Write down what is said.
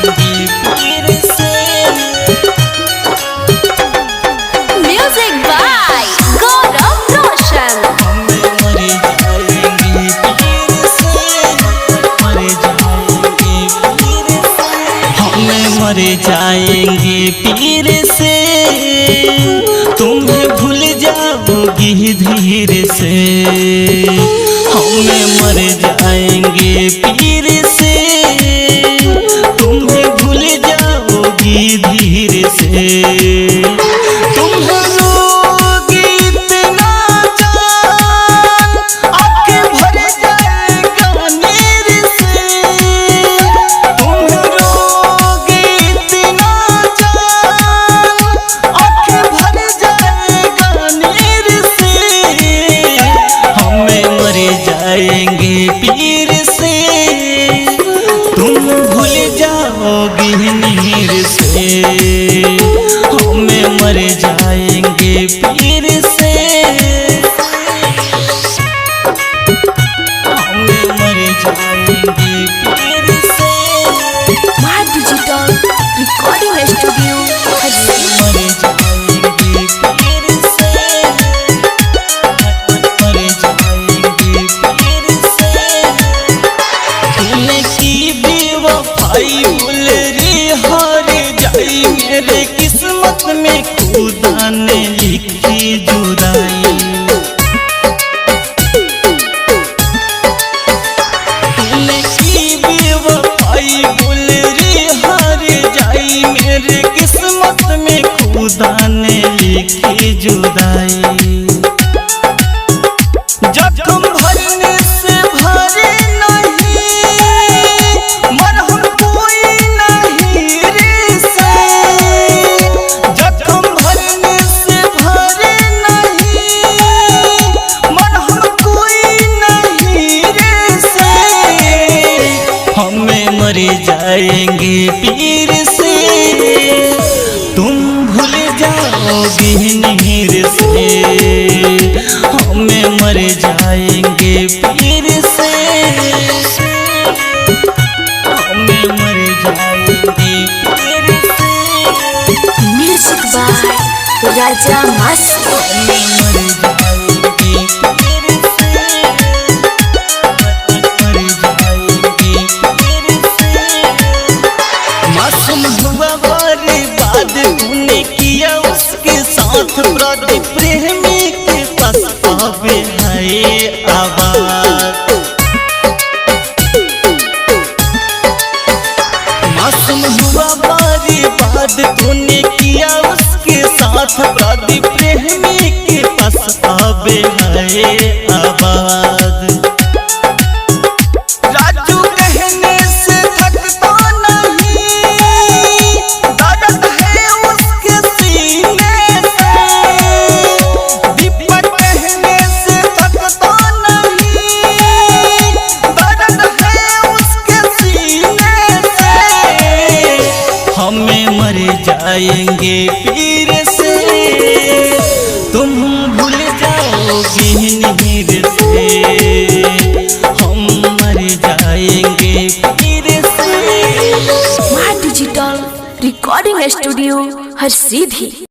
पीर से। Music by गौरव रोशन। हमें मर जाएंगे पीर से, मर जाएंगे पीर से। हमें मर जाएंगे पीर से, तुम्हें भूल जाओगी धीरे से। हमें मर जाएंगे पीर से, तुम्हें भूल जाओगी धीरे से। तुम रोगी इतना जान, आँखें भर जाएगा नीर से। तुम रोगी इतना जान, आँखें भर जाएगा नीर से। हमें मर जाएंगे पीर से, तुम भूल जाओगी नीर से। हमें मर जाएंगे पीर से, हमें मर जाएंगे पीर से। माँ डिजिटल रिकॉर्डिंग स्टूडियो हरसी। मर जाएंगे पीर से, मर जाएंगे पीर से। तूने की बेवफाई भूल रे हार जाई, मेरे किस्मत में खुदा ने लिखी जुदाई। तूने की बेवफाई भूल रे हार जाई, मेरे किस्मत में खुदा ने लिखी जुदाई। जख्म भरने से भरे नहीं, मरहम कोई नहीं रे से। जख्म भरने से भरे नहीं, मरहम कोई नहीं रे से। हमें मर जाएंगे पीर से, तुम भूल जाओगी नीर से। हमें मर जाएंगे पीर से, हमें मर जाएंगे पीर से। म्यूजिक बाय राजा मस्त। हमें मर जाएंगे पीर से, मर जाएंगे पीर से। मासूम हुआ बर्बाद तूने किया उसके साथ, प्रदीप प्रेमी के पास आवे है आवाज। मासूम हुआ बर्बाद तूने किया उसके साथ, प्रदीप प्रेमी के पास आवे है आवाज। राजू कहने से थकता नहीं, दर्द है उसके सीने से। दीपक कहने से थकता नहीं, दर्द है उसके सीने से। हमें मर जाएंगे पीर से, तुम भूल जाओगी नीर से। हम मर जाएंगे पीर से। माँ डिजिटल रिकॉर्डिंग स्टूडियो हरसीधी।